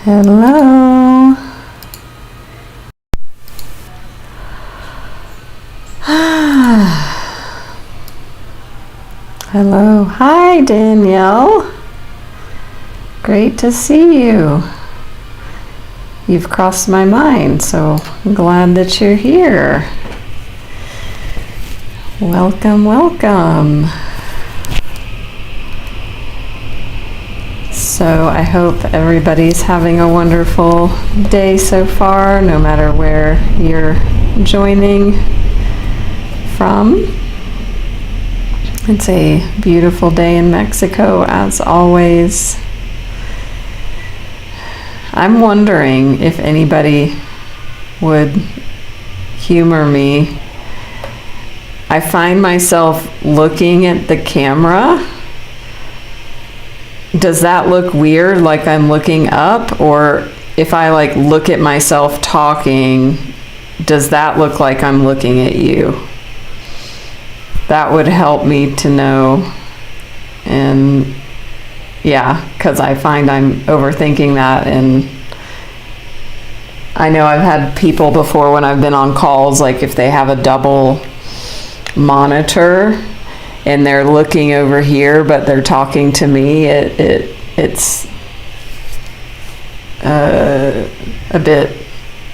Hello. Hello. Hi, Danielle. Great to see you. You've crossed my mind, so I'm glad that you're here. Welcome, welcome. So I hope everybody's having a wonderful day so far, no matter where you're joining from. It's a beautiful day in Mexico, as always. I'm wondering if anybody would humor me. I find myself looking at the camera. Does that look weird, like I'm looking up? Or if I look at myself talking, does that look like I'm looking at you? That would help me to know. And yeah, because I find I'm overthinking that. And I know I've had people before when I've been on calls, like if they have a double monitor and they're looking over here, but they're talking to me, it's a bit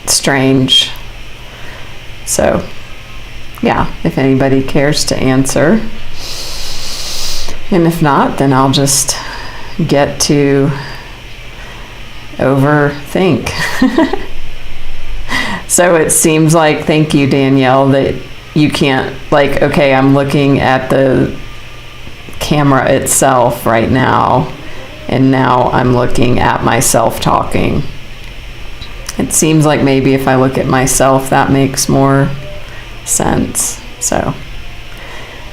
strange. So, yeah, if anybody cares to answer. And if not, then I'll just get to overthink. So it seems like, thank you, Danielle, that you can't, okay, I'm looking at the camera itself right now, and now I'm looking at myself talking. It seems like maybe if I look at myself, that makes more sense. So,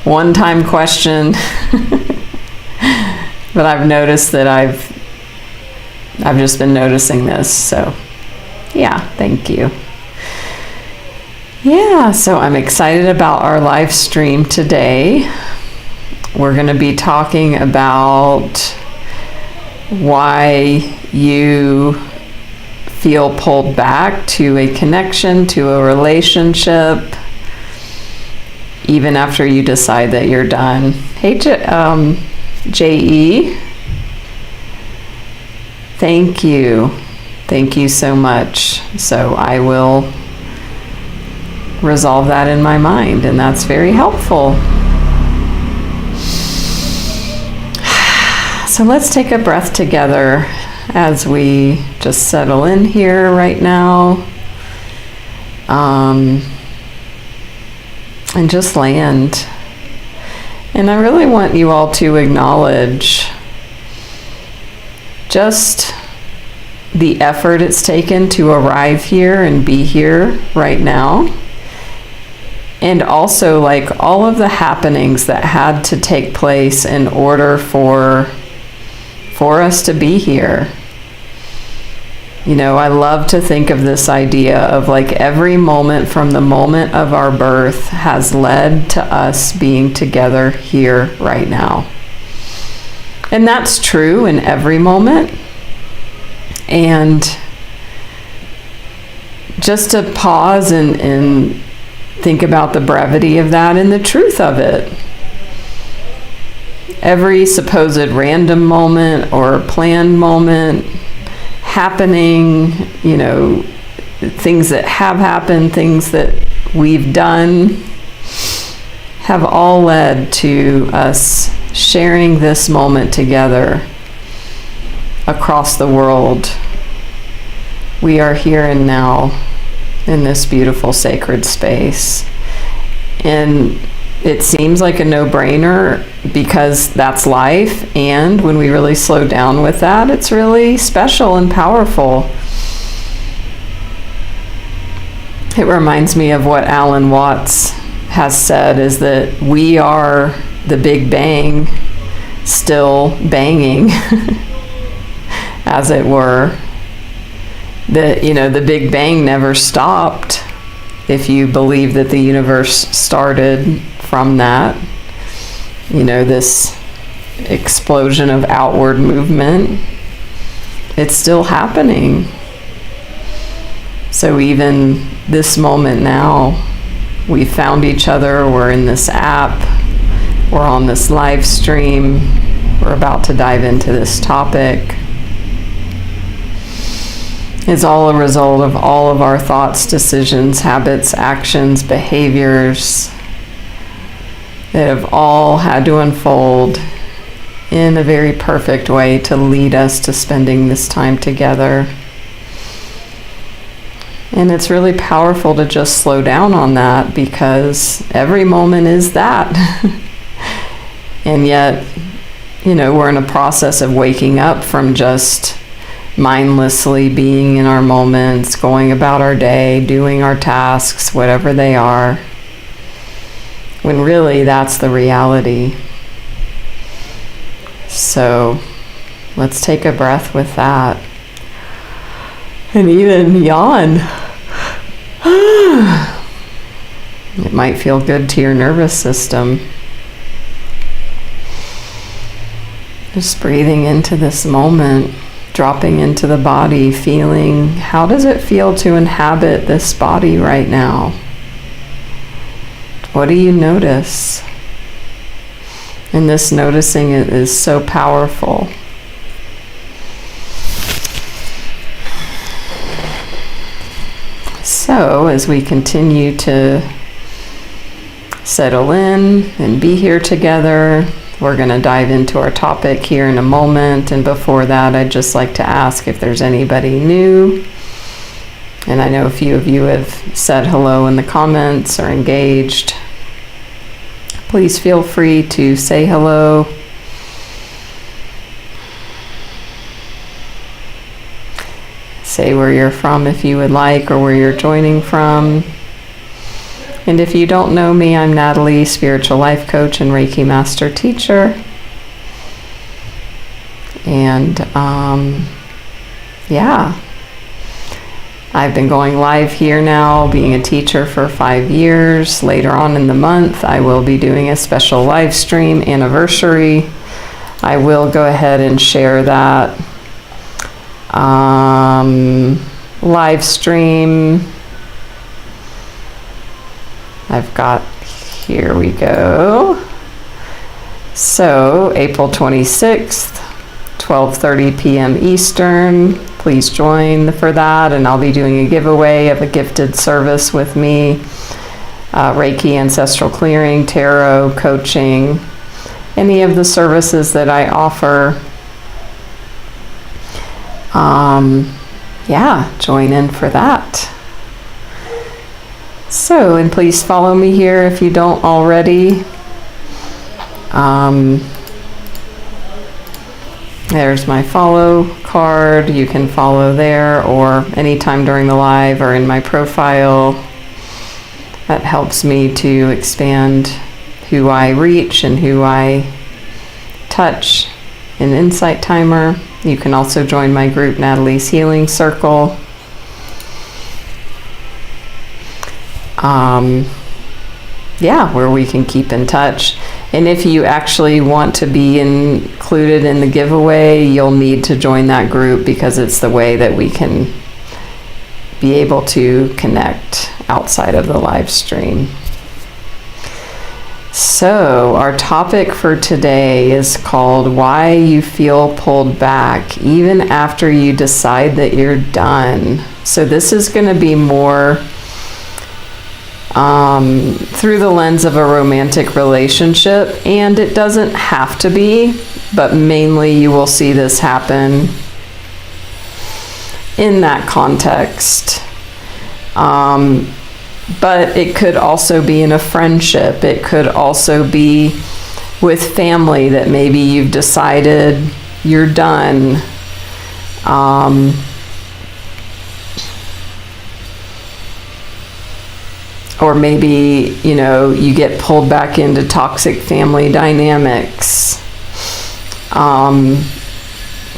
one-time question, but I've noticed that I've just been noticing this. So, yeah, thank you. Yeah, so I'm excited about our live stream today. We're going to be talking about why you feel pulled back to a connection, to a relationship, even after you decide that you're done. Hey, J.E., thank you. Thank you so much. So I will resolve that in my mind, and that's very helpful. So let's take a breath together as we just settle in here right now, and just land. And I really want you all to acknowledge just the effort it's taken to arrive here and be here right now. And also all of the happenings that had to take place in order for us to be here. You know, I love to think of this idea of every moment from the moment of our birth has led to us being together here right now. And that's true in every moment. And just to pause and think about the brevity of that and the truth of it. Every supposed random moment or planned moment, happening, things that have happened, things that we've done, have all led to us sharing this moment together across the world. We are here and now in this beautiful sacred space. And it seems like a no-brainer because that's life, and when we really slow down with that, it's really special and powerful. It reminds me of what Alan Watts has said, is that we are the Big Bang still banging, as it were. The Big Bang never stopped, if you believe that the universe started from that. This explosion of outward movement. it's still happening. So even this moment now, we found each other, we're in this app, we're on this live stream, we're about to dive into this topic. It's all a result of all of our thoughts, decisions, habits, actions, behaviors that have all had to unfold in a very perfect way to lead us to spending this time together. And it's really powerful to just slow down on that, because every moment is that. And yet, we're in a process of waking up from just mindlessly being in our moments, going about our day, doing our tasks, whatever they are, when really that's the reality. So let's take a breath with that. And even yawn. It might feel good to your nervous system. Just breathing into this moment, dropping into the body, feeling, how does it feel to inhabit this body right now? What do you notice? And this noticing is so powerful. So as we continue to settle in and be here together, we're going to dive into our topic here in a moment. And before that, I'd just like to ask if there's anybody new. And I know a few of you have said hello in the comments or engaged. Please feel free to say hello. Say where you're from if you would like, or where you're joining from. And if you don't know me, I'm Natalie, spiritual life coach and Reiki master teacher. And I've been going live here now, being a teacher for 5 years. Later on in the month, I will be doing a special live stream anniversary. I will go ahead and share that live stream. I've got, here we go. So April 26th, 12:30 p.m. Eastern. Please join for that, and I'll be doing a giveaway of a gifted service with me, Reiki, ancestral clearing, tarot, coaching, any of the services that I offer. Join in for that. So, and please follow me here if you don't already. There's my follow card. You can follow there, or anytime during the live, or in my profile. That helps me to expand who I reach and who I touch in Insight Timer. You can also join my group, Natalie's Healing Circle. Where we can keep in touch. And if you actually want to be included in the giveaway, you'll need to join that group, because it's the way that we can be able to connect outside of the live stream. So our topic for today is called Why You Feel Pulled Back Even After You Decide That You're Done. So this is going to be more through the lens of a romantic relationship, and it doesn't have to be, but mainly you will see this happen in that context. But it could also be in a friendship. It could also be with family, that maybe you've decided you're done. Or maybe, you get pulled back into toxic family dynamics.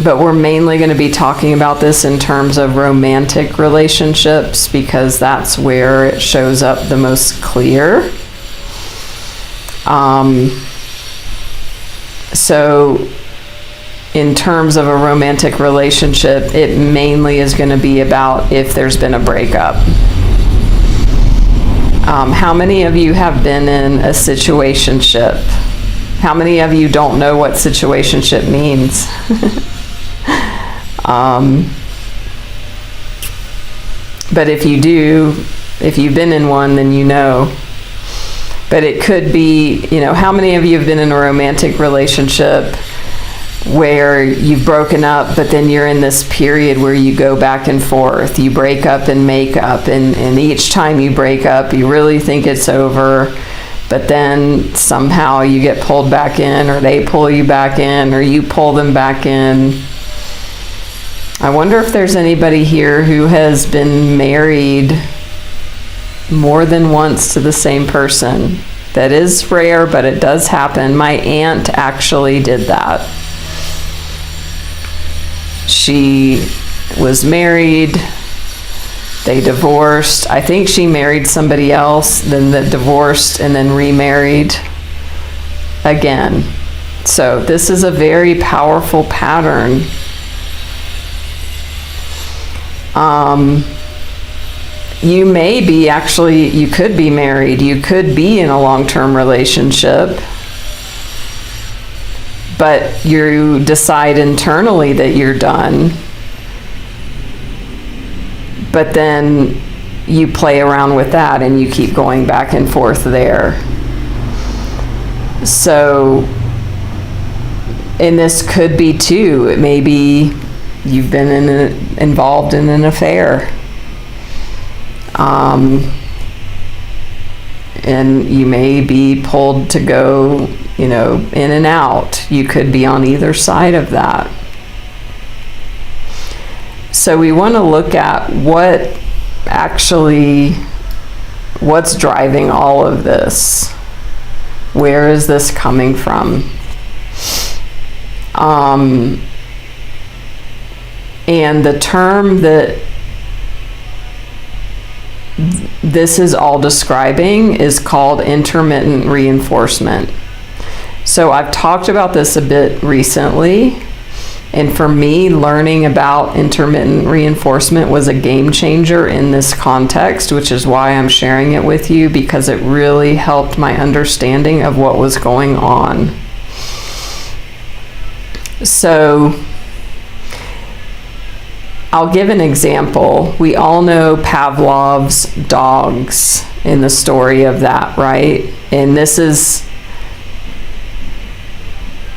But we're mainly going to be talking about this in terms of romantic relationships, because that's where it shows up the most clear. So in terms of a romantic relationship, it mainly is going to be about if there's been a breakup. How many of you have been in a situationship? How many of you don't know what situationship means? But if you do, if you've been in one, then you know. But it could be, how many of you have been in a romantic relationship where you've broken up, but then you're in this period where you go back and forth. You break up and make up, and each time you break up, you really think it's over, but then somehow you get pulled back in, or they pull you back in, or you pull them back in. I wonder if there's anybody here who has been married more than once to the same person. That is rare, but it does happen. My aunt actually did that. She was married, they divorced. I think she married somebody else, then divorced, and then remarried again. So this is a very powerful pattern. You may be you could be married, you could be in a long-term relationship, but you decide internally that you're done, but then you play around with that and you keep going back and forth there. So, and this could be too, it may be you've been involved in an affair. And you may be pulled to go, in and out. You could be on either side of that. So we want to look at what's driving all of this. Where is this coming from? And the term that this is all describing is called intermittent reinforcement. So I've talked about this a bit recently, and for me, learning about intermittent reinforcement was a game changer in this context, which is why I'm sharing it with you, because it really helped my understanding of what was going on. So I'll give an example. We all know Pavlov's dogs in the story of that, right? And this is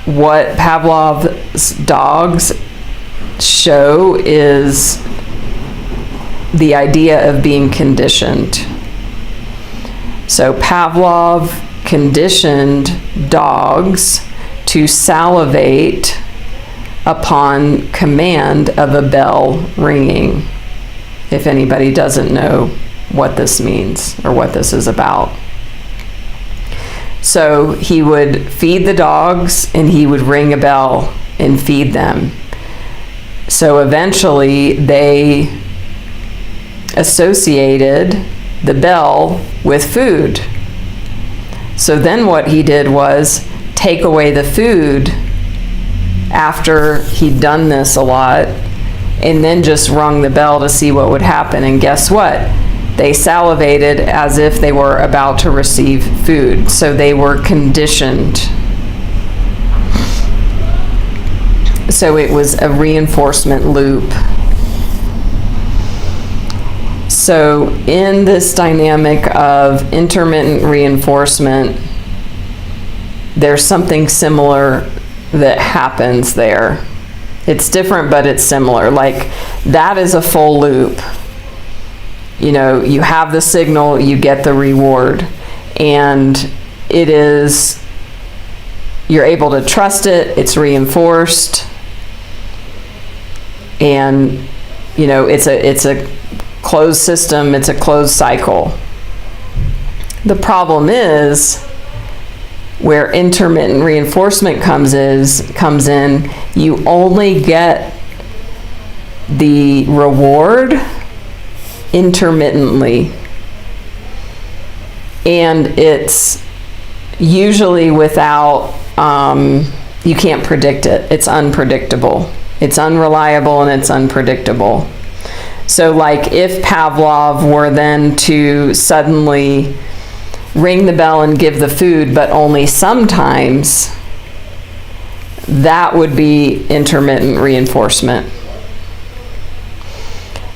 what Pavlov's dogs show is the idea of being conditioned. So Pavlov conditioned dogs to salivate upon command of a bell ringing, if anybody doesn't know what this means or what this is about. So he would feed the dogs and he would ring a bell and feed them. So eventually they associated the bell with food. So then what he did was take away the food after he'd done this a lot, and then just rung the bell to see what would happen. And guess what? They salivated as if they were about to receive food. So they were conditioned. So it was a reinforcement loop. So in this dynamic of intermittent reinforcement, there's something similar that happens there. It's different, but it's similar. Like, that is a full loop. You have the signal, you get the reward, and you're able to trust it, it's reinforced, and it's a closed system, it's a closed cycle. The problem is where intermittent reinforcement comes in, you only get the reward intermittently, and it's usually without you can't predict it. It's unpredictable. It's unreliable and it's unpredictable. So like if Pavlov were then to suddenly ring the bell and give the food, but only sometimes, that would be intermittent reinforcement.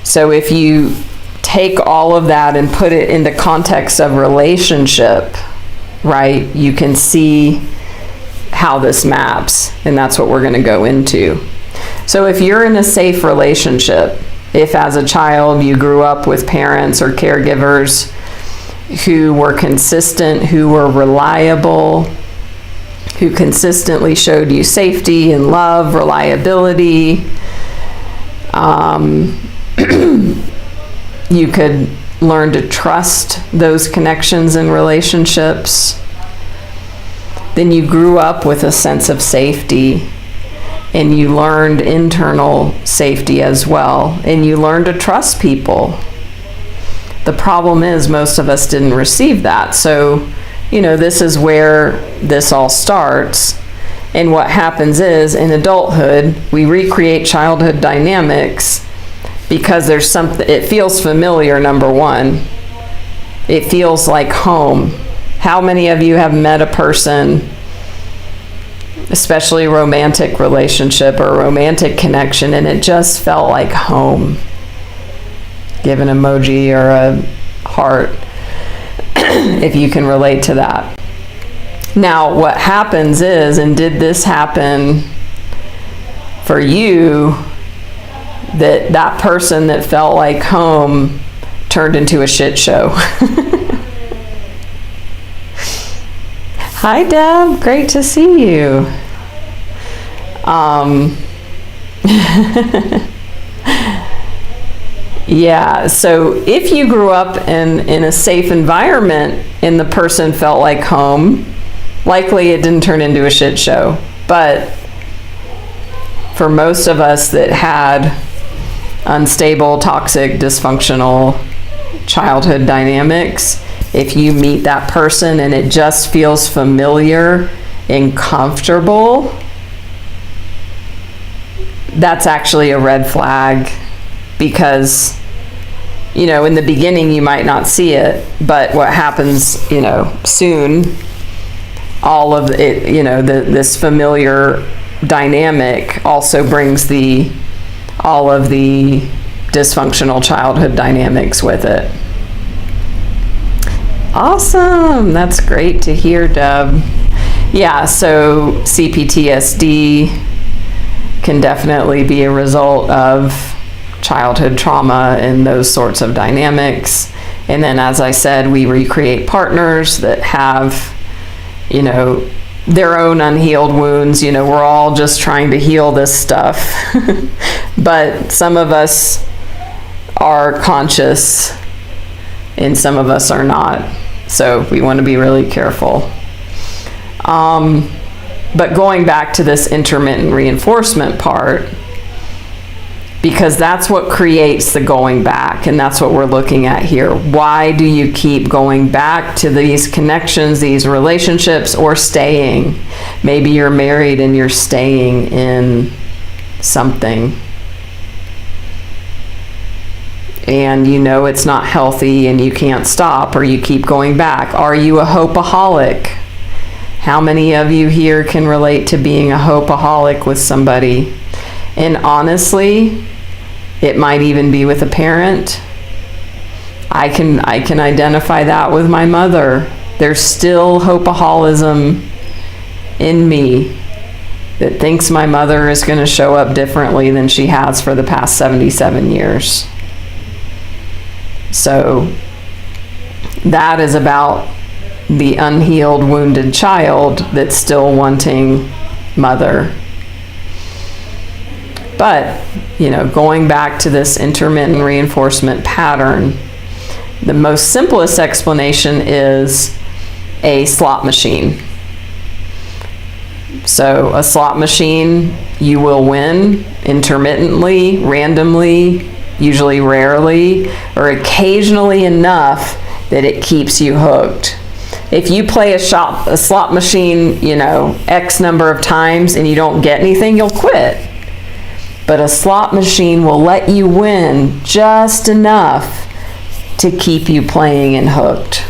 So if you take all of that and put it in the context of relationship, right, you can see how this maps, and that's what we're going to go into. So if you're in a safe relationship, if as a child you grew up with parents or caregivers who were consistent, who were reliable, who consistently showed you safety and love, reliability, you could learn to trust those connections and relationships. Then you grew up with a sense of safety, and you learned internal safety as well, and you learned to trust people. The problem is most of us didn't receive that. So, this is where this all starts. And what happens is, in adulthood, we recreate childhood dynamics because there's something, it feels familiar, number one. It feels like home. How many of you have met a person, especially a romantic relationship or a romantic connection, and it just felt like home? Give an emoji or a heart if you can relate to that. Now, what happens is, and did this happen for you, that person that felt like home turned into a shit show? Hi, Deb. Great to see you. Yeah, so if you grew up in a safe environment and the person felt like home, likely it didn't turn into a shit show. But for most of us that had unstable, toxic, dysfunctional childhood dynamics, if you meet that person and it just feels familiar and comfortable, that's actually a red flag. Because, in the beginning you might not see it, but what happens, soon, all of it, this familiar dynamic also brings all of the dysfunctional childhood dynamics with it. Awesome, that's great to hear, Deb. Yeah, so CPTSD can definitely be a result of childhood trauma and those sorts of dynamics. And then, as I said, we recreate partners that have, their own unhealed wounds. We're all just trying to heal this stuff. But some of us are conscious and some of us are not. So we want to be really careful. But going back to this intermittent reinforcement part, because that's what creates the going back, and that's what we're looking at here. Why do you keep going back to these connections, these relationships, or staying? Maybe you're married and you're staying in something, and it's not healthy and you can't stop, or you keep going back. Are you a hopeaholic? How many of you here can relate to being a hopeaholic with somebody? And honestly, it might even be with a parent. I can identify that with my mother. There's still hopeaholism in me that thinks my mother is going to show up differently than she has for the past 77 years. So that is about the unhealed, wounded child that's still wanting mother. But, going back to this intermittent reinforcement pattern, the most simplest explanation is a slot machine. So a slot machine, you will win intermittently, randomly, usually rarely, or occasionally enough that it keeps you hooked. If you play a slot machine, X number of times and you don't get anything, you'll quit. But a slot machine will let you win just enough to keep you playing and hooked.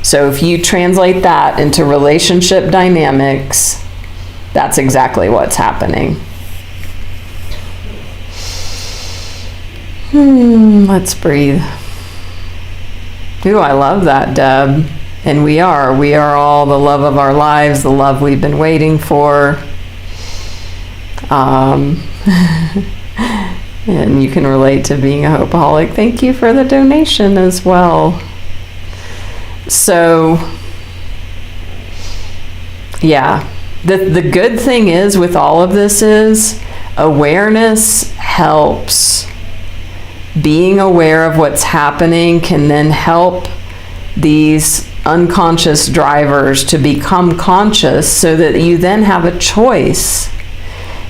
So if you translate that into relationship dynamics, that's exactly what's happening. Let's breathe. Ooh, I love that, Deb. And we are all the love of our lives, the love we've been waiting for. And you can relate to being a hopeaholic. Thank you for the donation as well. So, yeah, the good thing is with all of this is awareness helps. Being aware of what's happening can then help these unconscious drivers to become conscious so that you then have a choice.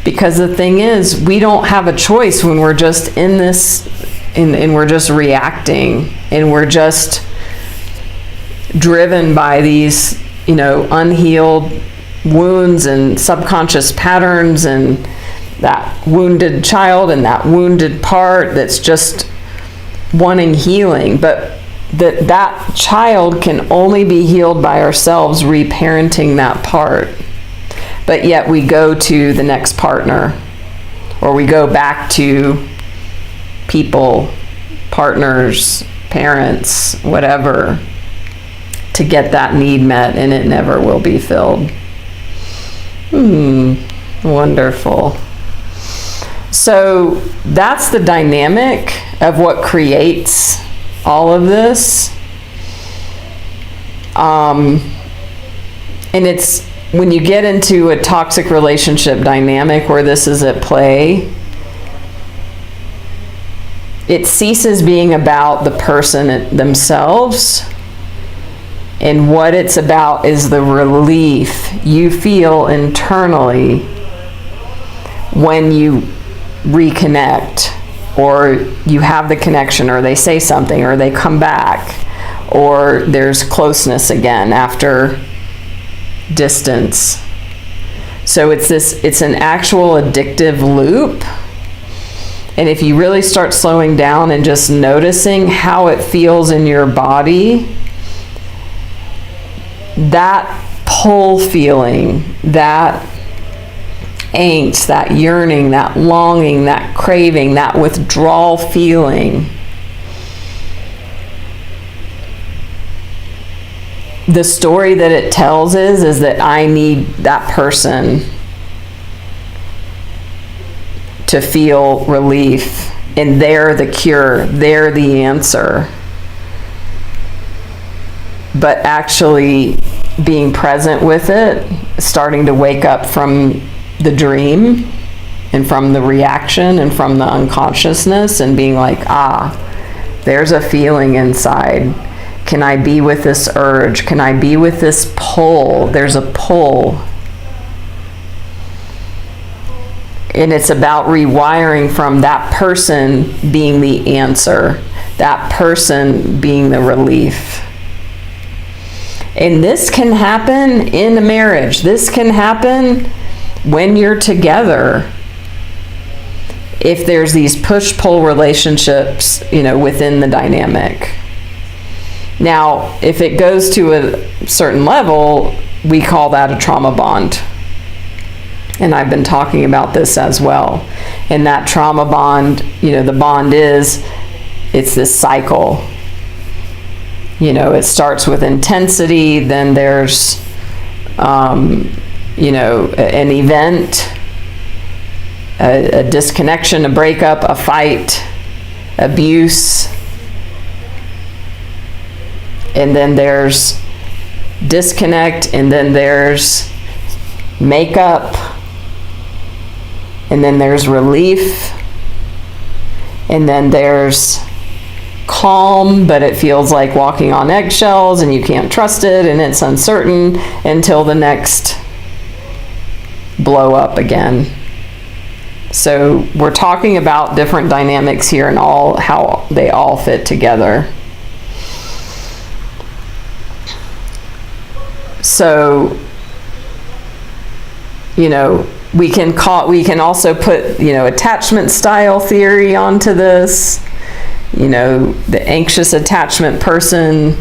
Because the thing is, we don't have a choice when we're just in this, and we're just reacting, and we're just driven by these, unhealed wounds and subconscious patterns and that wounded child and that wounded part that's just wanting healing. But that child can only be healed by ourselves reparenting that part. But yet we go to the next partner, or we go back to people, partners, parents, whatever, to get that need met, and it never will be filled. Wonderful. So that's the dynamic of what creates all of this. And it's when you get into a toxic relationship dynamic where this is at play, it ceases being about the person themselves, and what it's about is the relief you feel internally when you reconnect, or you have the connection, or they say something, or they come back, or there's closeness again after distance. So it's an actual addictive loop. And if you really start slowing down and just noticing how it feels in your body, that pull feeling, that angst, that yearning, that longing, that craving, that withdrawal feeling, the story that it tells is that I need that person to feel relief, and they're the cure, they're the answer. But actually being present with it, starting to wake up from the dream and from the reaction and from the unconsciousness, and being like, there's a feeling inside. Can I be with this urge? Can I be with this pull? There's a pull. And it's about rewiring from that person being the answer, that person being the relief. And this can happen in a marriage. This can happen when you're together. If there's these push-pull relationships, within the dynamic. Now, if it goes to a certain level, we call that a trauma bond. And I've been talking about this as well. And that trauma bond, the bond it's this cycle. It starts with intensity, then there's, an event, a disconnection, a breakup, a fight, abuse. And then there's disconnect, and then there's makeup, and then there's relief, and then there's calm, but it feels like walking on eggshells and you can't trust it and it's uncertain until the next blow up again. So we're talking about different dynamics here and how they all fit together. So, we can also put, attachment style theory onto this. The anxious attachment person,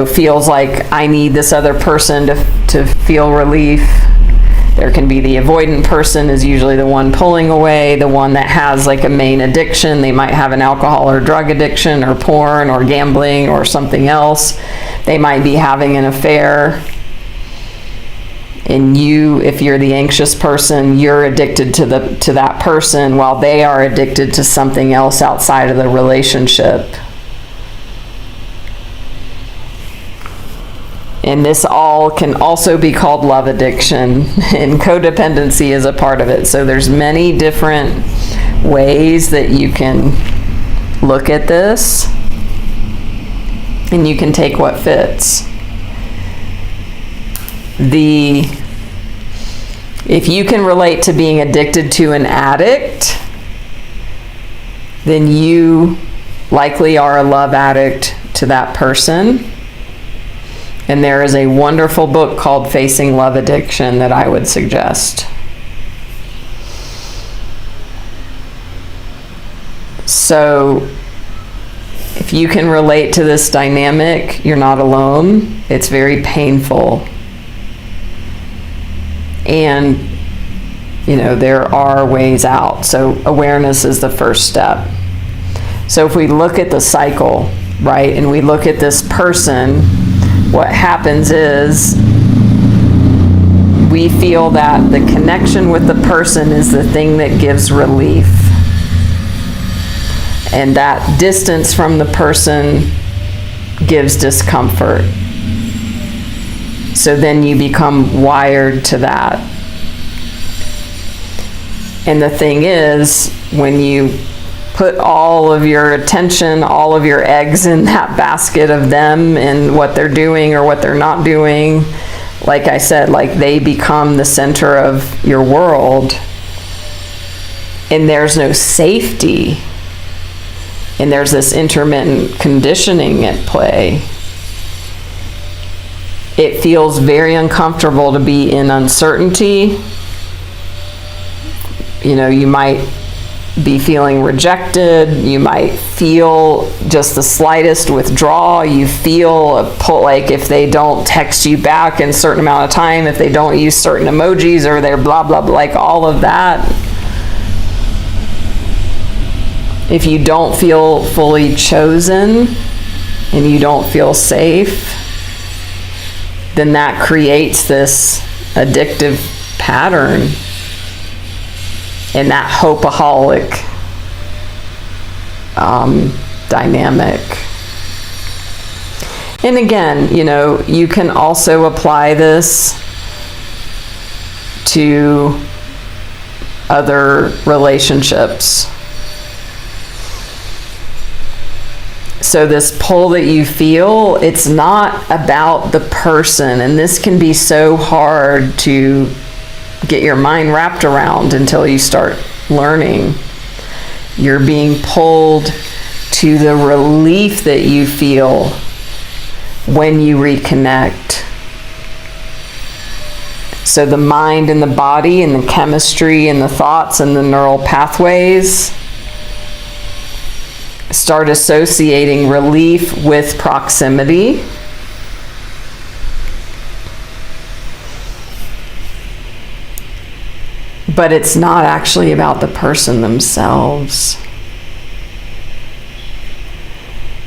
feels like I need this other person to feel relief. There can be the avoidant person, is usually the one pulling away, the one that has like a main addiction. They might have an alcohol or drug addiction or porn or gambling or something else. They might be having an affair. And if you're the anxious person, you're addicted to that person while they are addicted to something else outside of the relationship. And this all can also be called love addiction, and codependency is a part of it. So there's many different ways that you can look at this, and you can take what fits. If you can relate to being addicted to an addict, then you likely are a love addict to that person. And there is a wonderful book called Facing Love Addiction that I would suggest. So, if you can relate to this dynamic, you're not alone. It's very painful. And, there are ways out. So, awareness is the first step. So, if we look at the cycle, right, and we look at this person, what happens is we feel that the connection with the person is the thing that gives relief. And that distance from the person gives discomfort. So then you become wired to that. And the thing is, when you put all of your attention, all of your eggs in that basket of them and what they're doing or what they're not doing, like I said, like they become the center of your world, and there's no safety, and there's this intermittent conditioning at play. It feels very uncomfortable to be in uncertainty. You might be feeling rejected. You might feel just the slightest withdrawal. You feel a pull, like if they don't text you back in a certain amount of time, if they don't use certain emojis, or they're blah, blah, blah, like all of that. If you don't feel fully chosen and you don't feel safe, then that creates this addictive pattern. And that hopeaholic dynamic. And again, you can also apply this to other relationships. So this pull that you feel, it's not about the person, and this can be so hard to get your mind wrapped around until you start learning. You're being pulled to the relief that you feel when you reconnect. So the mind and the body and the chemistry and the thoughts and the neural pathways start associating relief with proximity. But it's not actually about the person themselves.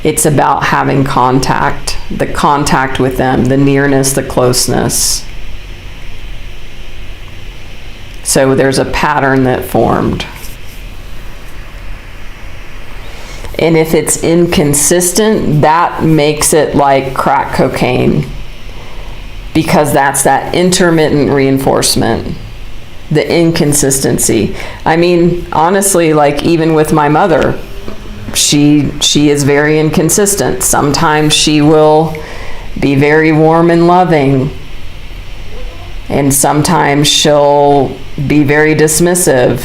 It's about having contact, the contact with them, the nearness, the closeness. So there's a pattern that formed. And if it's inconsistent, that makes it like crack cocaine, because that's that intermittent reinforcement. The inconsistency. I mean, honestly, like even with my mother, she is very inconsistent. Sometimes she will be very warm and loving, and sometimes she'll be very dismissive.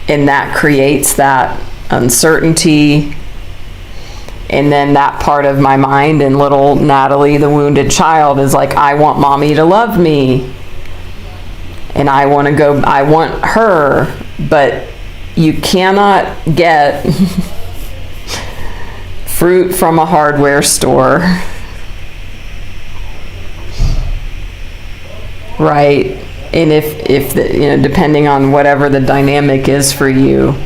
And that creates that uncertainty And then that part of my mind and little Natalie, the wounded child, is like, I want mommy to love me. And I want her. But you cannot get fruit from a hardware store. Right? And if depending on whatever the dynamic is for you,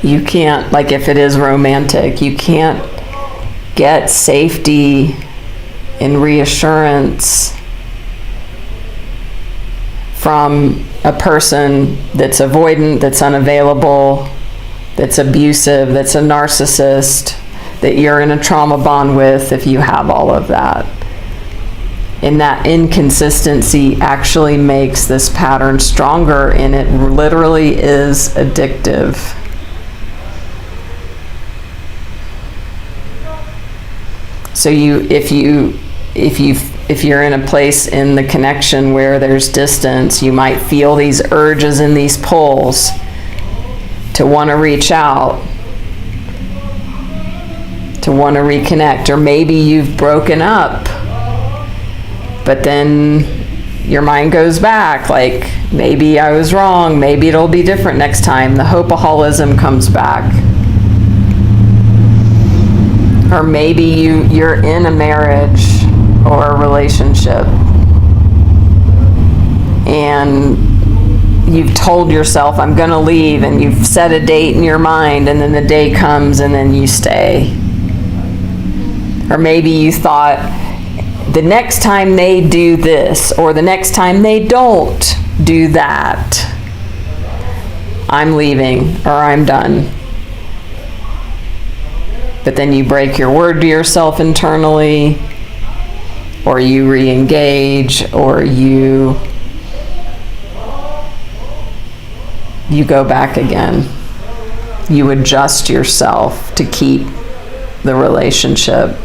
you can't, like if it is romantic, you can't get safety and reassurance from a person that's avoidant, that's unavailable, that's abusive, that's a narcissist, that you're in a trauma bond with if you have all of that. And that inconsistency actually makes this pattern stronger, and it literally is addictive. So if you're in a place in the connection where there's distance, you might feel these urges and these pulls to want to reach out, to want to reconnect, or maybe you've broken up, but then your mind goes back, like, maybe I was wrong, maybe it'll be different next time. The hopeaholism comes back. Or maybe you're in a marriage or a relationship and you've told yourself, I'm going to leave, and you've set a date in your mind, and then the day comes and then you stay. Or maybe you thought, the next time they do this, or the next time they don't do that, I'm leaving, or I'm done. But then you break your word to yourself internally, or you re-engage, or you go back again. You adjust yourself to keep the relationship.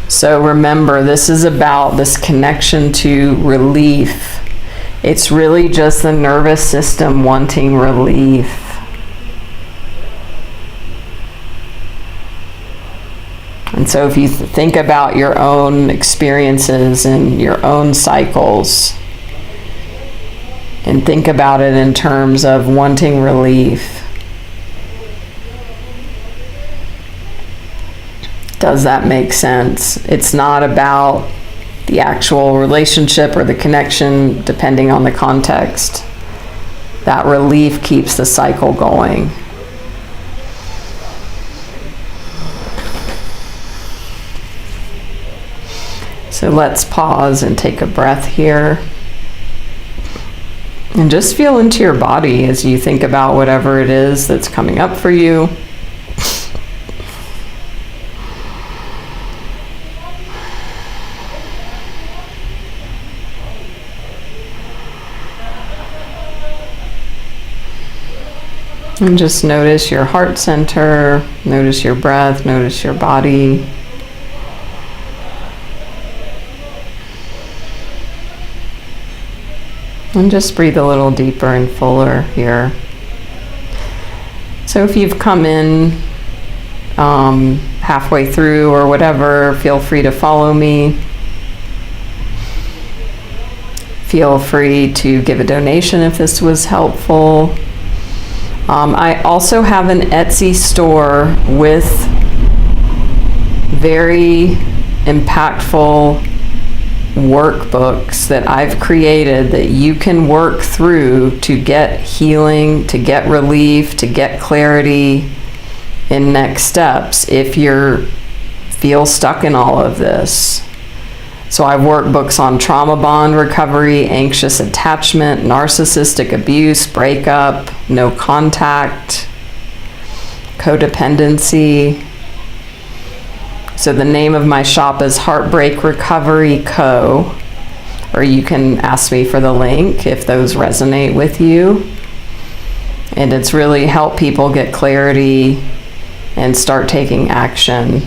So remember, this is about this connection to relief. It's really just the nervous system wanting relief. And so if you think about your own experiences and your own cycles, and think about it in terms of wanting relief, does that make sense? It's not about the actual relationship or the connection, depending on the context. That relief keeps the cycle going. So let's pause and take a breath here. And just feel into your body as you think about whatever it is that's coming up for you. And just notice your heart center, notice your breath, notice your body. And just breathe a little deeper and fuller here. So if you've come in halfway through or whatever, feel free to follow me. Feel free to give a donation if this was helpful. I also have an Etsy store with very impactful workbooks that I've created that you can work through to get healing, to get relief, to get clarity in next steps if you feel stuck in all of this. So I have workbooks on trauma bond recovery, anxious attachment, narcissistic abuse, breakup, no contact, codependency. So the name of my shop is Heartbreak Recovery Co. Or you can ask me for the link if those resonate with you. And it's really helped people get clarity and start taking action.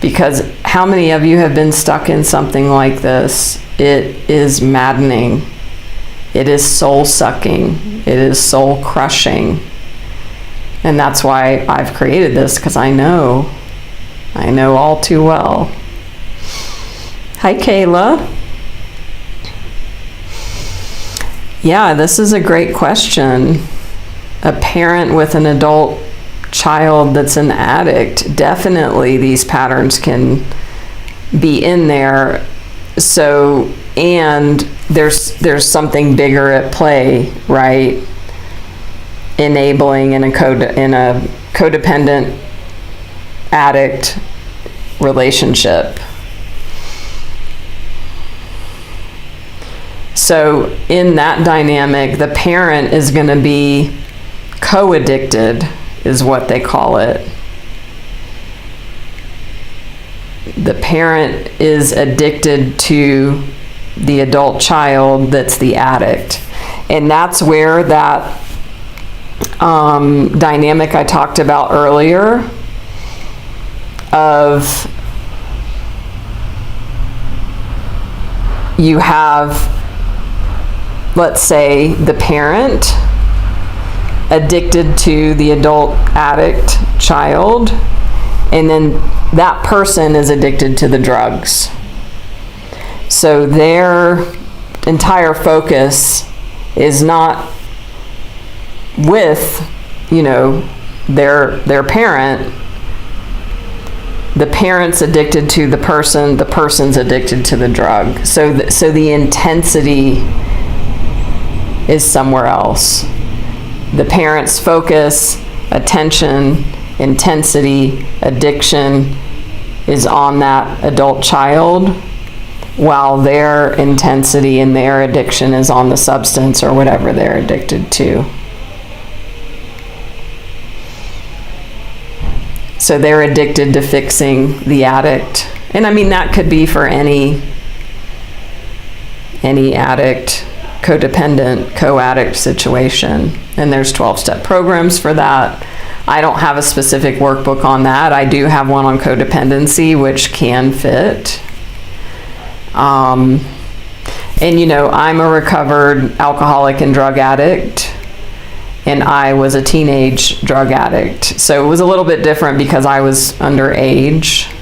Because how many of you have been stuck in something like this? It is maddening. It is soul sucking. It is soul crushing. And that's why I've created this, because I know all too well. Hi, Kayla. Yeah, this is a great question. A parent with an adult child that's an addict, definitely these patterns can be in there. So, and there's something bigger at play, right? Enabling in a codependent addict relationship. So in that dynamic, the parent is going to be co-addicted, is what they call it. The parent is addicted to the adult child that's the addict. And that's where that dynamic I talked about earlier of you have, let's say, the parent addicted to the adult addict child, and then that person is addicted to the drugs. So their entire focus is not with, their parent. The parent's addicted to the person's addicted to the drug. So the intensity is somewhere else. The parent's focus, attention, intensity, addiction is on that adult child, while their intensity and their addiction is on the substance or whatever they're addicted to. So they're addicted to fixing the addict. And I mean, that could be for any addict, codependent, co-addict situation. And there's 12-step programs for that. I don't have a specific workbook on that. I do have one on codependency, which can fit. And I'm a recovered alcoholic and drug addict, and I was a teenage drug addict. So it was a little bit different because I was underage.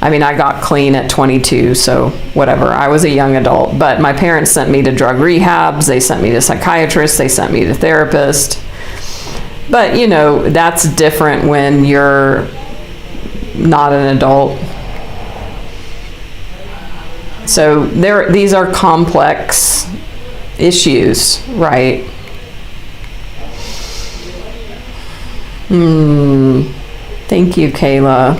I mean, I got clean at 22, so whatever. I was a young adult, but my parents sent me to drug rehabs. They sent me to psychiatrists. They sent me to therapists. But, that's different when you're not an adult. So these are complex issues, right? Thank you, Kayla.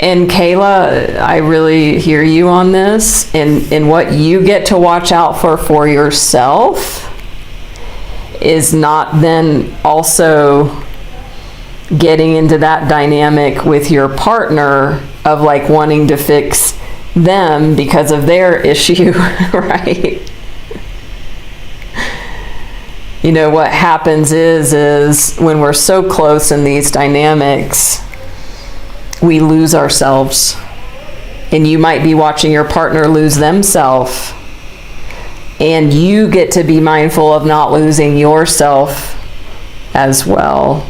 And Kayla, I really hear you on this. And what you get to watch out for yourself is not then also getting into that dynamic with your partner of like wanting to fix them because of their issue, right? What happens is when we're so close in these dynamics, we lose ourselves. And you might be watching your partner lose themselves. And you get to be mindful of not losing yourself as well.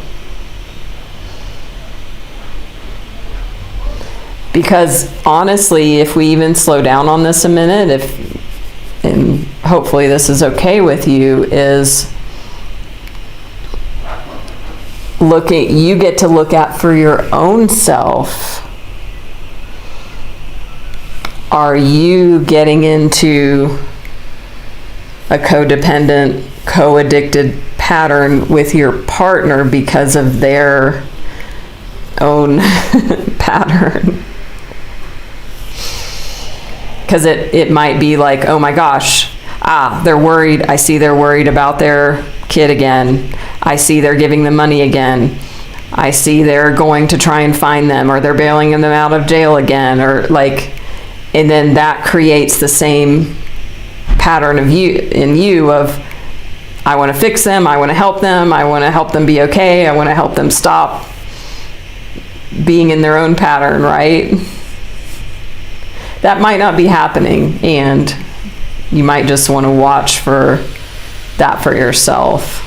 Because honestly, if we even slow down on this a minute, and hopefully this is okay with you, is you get to look at for your own self. Are you getting into a codependent, co-addicted pattern with your partner because of their own pattern? Because it might be like, oh my gosh, they're worried. I see they're worried about their kid again. I see they're giving them money again. I see they're going to try and find them, or they're bailing them out of jail again, or like, and then that creates the same pattern of you of, I want to fix them, I want to help them, I want to help them be okay, I want to help them stop being in their own pattern, right? That might not be happening, and you might just want to watch for that for yourself.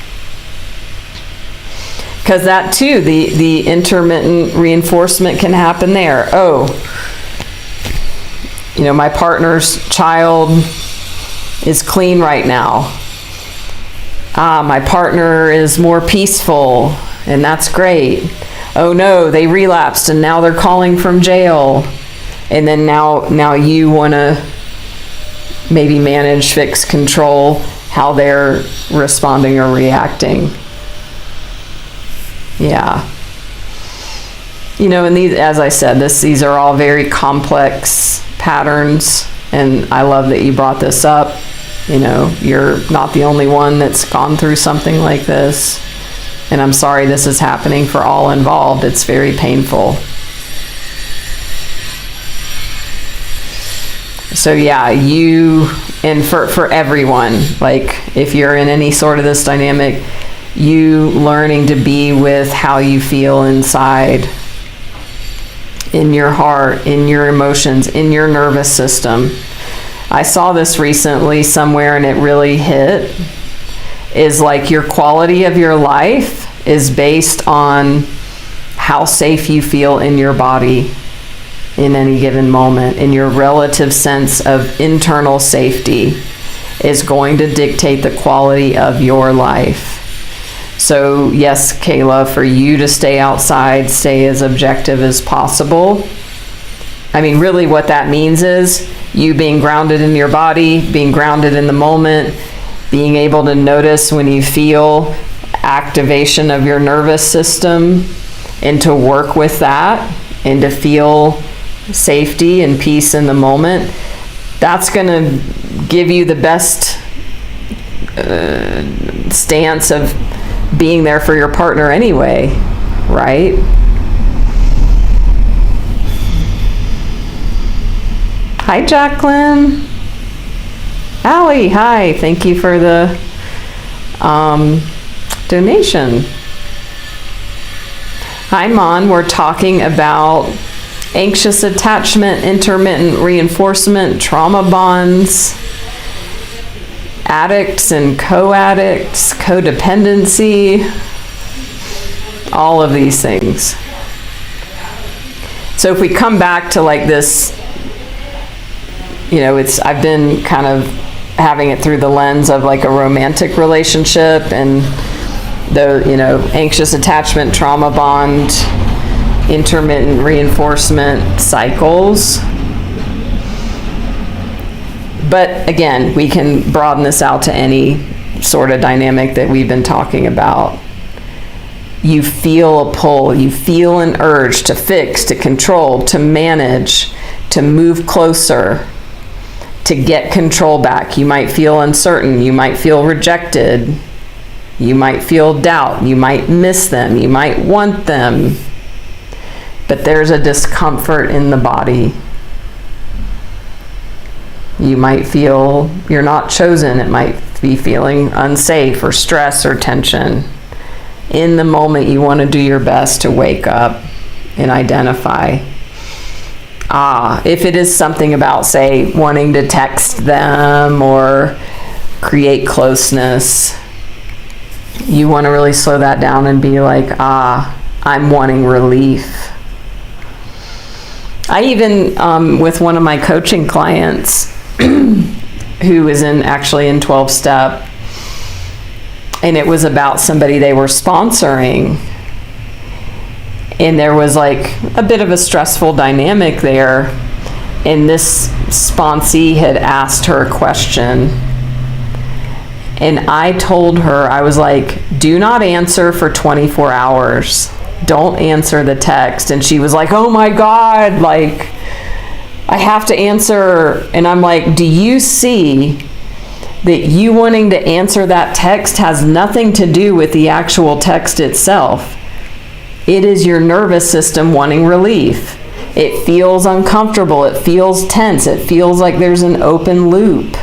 Because that too, the intermittent reinforcement can happen there. Oh, my partner's child is clean right now. My partner is more peaceful, and that's great. Oh no, they relapsed and now they're calling from jail. And then now you want to maybe manage, fix, control how they're responding or reacting. Yeah. And these, as I said, these are all very complex patterns, and I love that you brought this up. You're not the only one that's gone through something like this, and I'm sorry this is happening for all involved. It's very painful. So yeah, and for everyone, like if you're in any sort of this dynamic, you learning to be with how you feel inside, in your heart, in your emotions, in your nervous system. I saw this recently somewhere and it really hit, is like your quality of your life is based on how safe you feel in your body in any given moment, and your relative sense of internal safety is going to dictate the quality of your life. So yes, Kayla, for you to stay outside, stay as objective as possible. I mean, really what that means is you being grounded in your body, being grounded in the moment, being able to notice when you feel activation of your nervous system, and to work with that and to feel safety and peace in the moment. That's going to give you the best stance of being there for your partner anyway, right? Hi, Jacqueline. Allie, hi. Thank you for the donation. Hi, Mon. We're talking about anxious attachment, intermittent reinforcement, trauma bonds, addicts and co-addicts, codependency, all of these things. So if we come back to like this, I've been kind of having it through the lens of like a romantic relationship and the, anxious attachment, trauma bond, intermittent reinforcement cycles. But again, we can broaden this out to any sort of dynamic that we've been talking about. You feel a pull, you feel an urge to fix, to control, to manage, to move closer, to get control back. You might feel uncertain, you might feel rejected, you might feel doubt, you might miss them, you might want them. But there's a discomfort in the body. You might feel you're not chosen. It might be feeling unsafe or stress or tension. In the moment, you want to do your best to wake up and identify. If it is something about, say, wanting to text them or create closeness, you want to really slow that down and be like, I'm wanting relief. I even, with one of my coaching clients who is actually in 12-step, and it was about somebody they were sponsoring, and there was like a bit of a stressful dynamic there, and this sponsee had asked her a question, and I told her, I was like, do not answer for 24 hours. Don't answer the text. And she was like, oh my God, like, I have to answer. And I'm like, do you see that you wanting to answer that text has nothing to do with the actual text itself? It is your nervous system wanting relief. It feels uncomfortable. It feels tense. It feels like there's an open loop.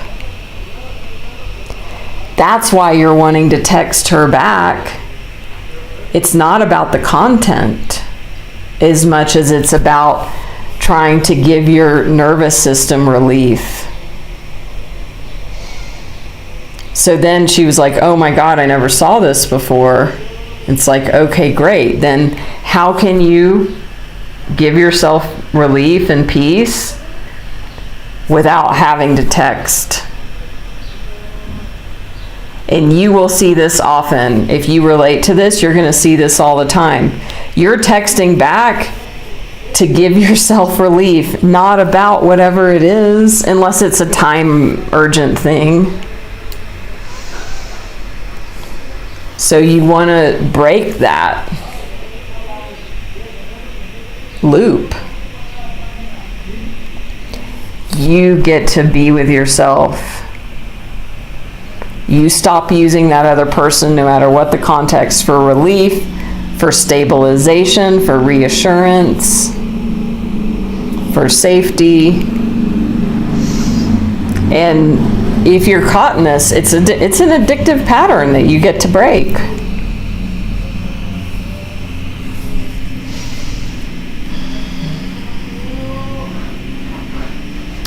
That's why you're wanting to text her back. It's not about the content as much as it's about trying to give your nervous system relief. So then she was like, oh my God, I never saw this before. It's like, okay, great. Then how can you give yourself relief and peace without having to text? And you will see this often. If you relate to this, you're going to see this all the time. You're texting back to give yourself relief, not about whatever it is, unless it's a time urgent thing. So you want to break that loop. You get to be with yourself. You stop using that other person, no matter what the context, for relief, for stabilization, for reassurance, for safety. And if you're caught in this, it's an addictive pattern that you get to break.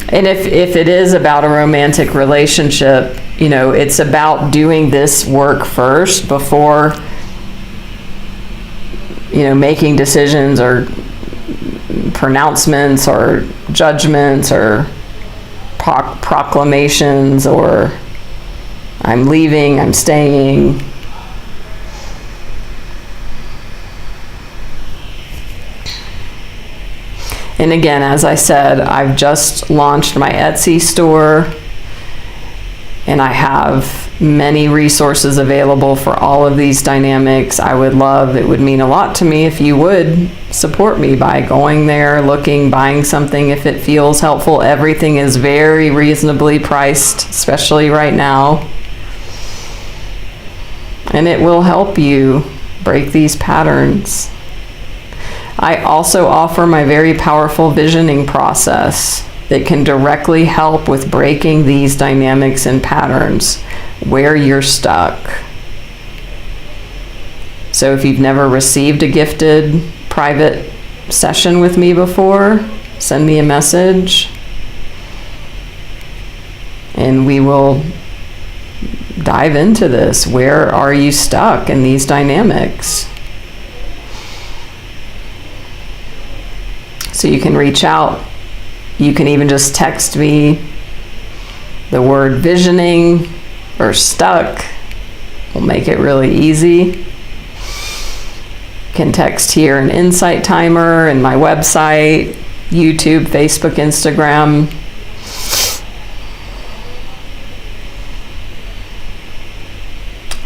And if it is about a romantic relationship, you know, it's about doing this work first before, you know, making decisions or pronouncements or judgments or proclamations or I'm leaving, I'm staying. And again, as I said, I've just launched my Etsy store, and I have many resources available for all of these dynamics. It would mean a lot to me if you would support me by going there, looking, buying something if it feels helpful. Everything is very reasonably priced, especially right now. And it will help you break these patterns. I also offer my very powerful visioning process that can directly help with breaking these dynamics and patterns where you're stuck. So if you've never received a gifted private session with me before, send me a message and we will dive into this. Where are you stuck in these dynamics? So you can reach out. You can even just text me the word visioning or stuck. We'll make it really easy. You can text here an insight timer and my website, YouTube, Facebook, Instagram.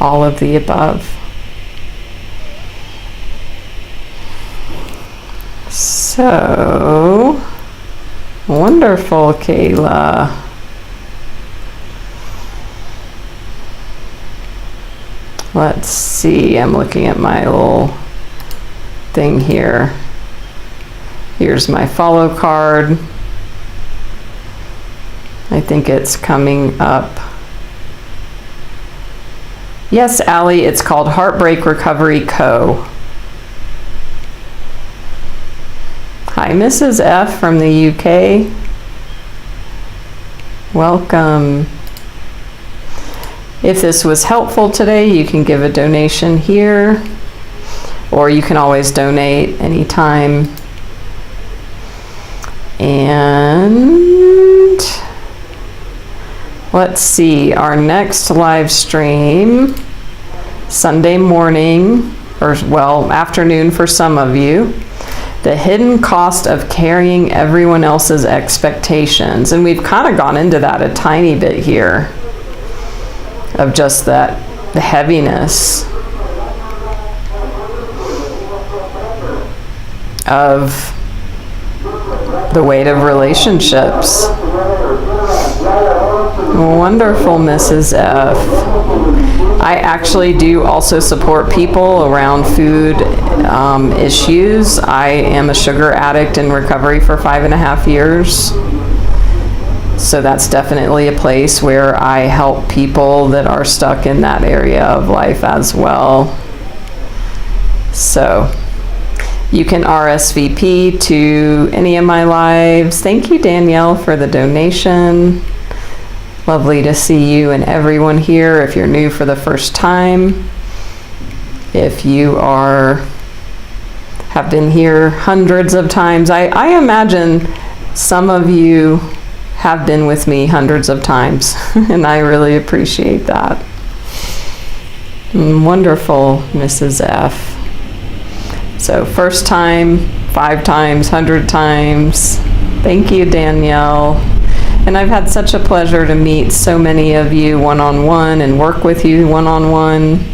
All of the above. So, wonderful, Kayla. Let's see, I'm looking at my little thing here. Here's my follow card. I think it's coming up. Yes, Allie, it's called Heartbreak Recovery Co. Hi, Mrs. F from the UK. Welcome. If this was helpful today, you can give a donation here, or you can always donate anytime. And let's see, our next live stream, Sunday morning, or well, afternoon for some of you. The hidden cost of carrying everyone else's expectations. And we've kind of gone into that a tiny bit here, of just that, the heaviness of the weight of relationships. Wonderful, Mrs. F. I actually do also support people around food issues. I am a sugar addict in recovery for 5.5 years. So that's definitely a place where I help people that are stuck in that area of life as well. So you can RSVP to any of my lives. Thank you, Danielle, for the donation. Lovely to see you and everyone here. If you're new for the first time, if you have been here hundreds of times, I imagine some of you have been with me hundreds of times, and I really appreciate that. Wonderful, Mrs. F. So first time, 5 times, 100 times. Thank you, Danielle. And I've had such a pleasure to meet so many of you one-on-one and work with you one-on-one.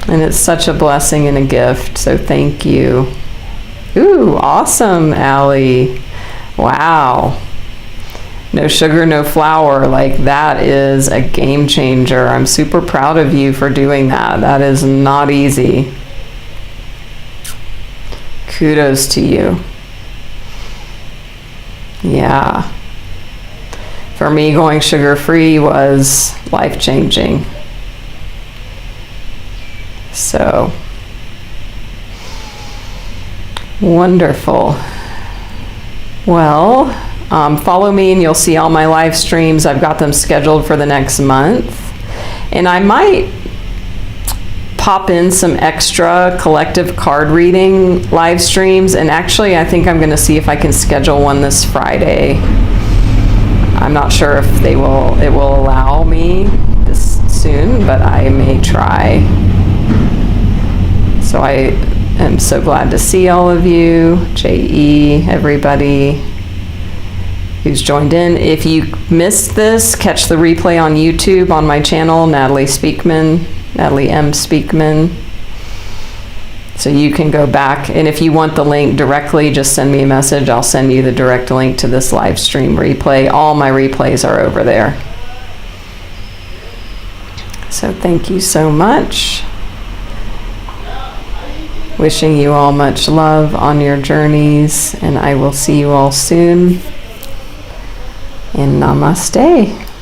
And it's such a blessing and a gift, so thank you. Ooh, awesome, Allie. Wow. No sugar, no flour. Like, that is a game changer. I'm super proud of you for doing that. That is not easy. Kudos to you. Yeah. For me, going sugar-free was life-changing. So, wonderful. Well, follow me and you'll see all my live streams. I've got them scheduled for the next month. And I might pop in some extra collective card reading live streams. And actually, I think I'm going to see if I can schedule one this Friday. I'm not sure if it will allow me this soon, but I may try. So I am so glad to see all of you, JE, everybody who's joined in. If you missed this, catch the replay on YouTube on my channel, Natalie M. Speakman. So you can go back, and if you want the link directly, just send me a message. I'll send you the direct link to this live stream replay. All my replays are over there. So thank you so much. Wishing you all much love on your journeys, and I will see you all soon. And namaste.